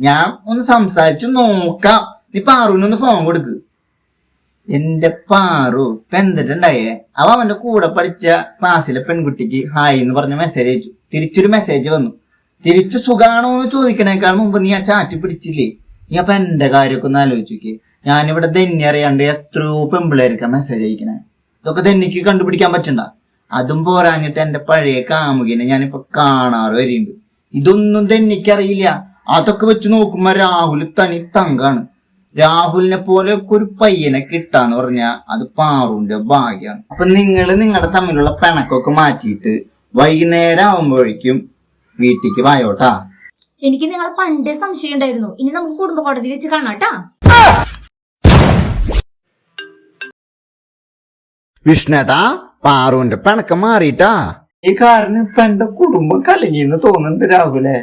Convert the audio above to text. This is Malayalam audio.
ഞാൻ ഒന്ന് സംസാരിച്ചു നോക്കാം. നീ പാറുവിനൊന്ന് ഫോൺ കൊടുക്ക്. എന്റെ പാറു ഇപ്പൊ എന്തിട്ടുണ്ടായേ? അവന്റെ കൂടെ പഠിച്ച ക്ലാസ്സിലെ പെൺകുട്ടിക്ക് ഹായ് എന്ന് പറഞ്ഞ മെസ്സേജ് അയച്ചു. തിരിച്ചൊരു മെസ്സേജ് വന്നു. തിരിച്ചു സുഖാണോ എന്ന് ചോദിക്കണേക്കാൾ മുമ്പ് നീ ആ ചാറ്റി പിടിച്ചില്ലേ? നീ അപ്പൊ എന്റെ കാര്യമൊക്കെ ഒന്ന് ആലോചിക്കേ. ഞാനിവിടെ ധന്യ അറിയാണ്ട് എത്രയോ പെമ്പിളേർക്കാ മെസ്സേജ് അയക്കണേ. ഇതൊക്കെ ധന്യക്ക് കണ്ടുപിടിക്കാൻ പറ്റണ്ട. അതും പോരാഞ്ഞിട്ട് എന്റെ പഴയ കാമുകിനെ ഞാനിപ്പൊ കാണാറ് വരെയുണ്ട്. ഇതൊന്നും ധന്യക്കറിയില്ല. അതൊക്കെ വെച്ച് നോക്കുമ്പോ രാഹുൽ തനി തങ്കാണ്. രാഹുലിനെ പോലെ ഒരു പയ്യനെ കിട്ടാന്ന് പറഞ്ഞാ അത് പാറുവിന്റെ ഭാഗ്യാണ്. അപ്പൊ നിങ്ങളുടെ തമ്മിലുള്ള പിണക്കൊക്കെ മാറ്റിയിട്ട് വൈകുന്നേരം ആവുമ്പോഴേക്കും വീട്ടിക്ക് വായോട്ടാ. എനിക്ക് നിങ്ങളെ പണ്ടേ സംശയം ഉണ്ടായിരുന്നു. ഇനി നമുക്ക് കുടുംബ കോടതി വെച്ച് കാണാട്ടാ. വിഷ്ണേട്ടാ, പാറുവിന്റെ പിണക്കം മാറിയിട്ടാ. ഈ കാരണം ഇപ്പൊ എന്റെ കുടുംബം കലങ്ങിന്ന് തോന്നുന്നുണ്ട് രാഹുലേ.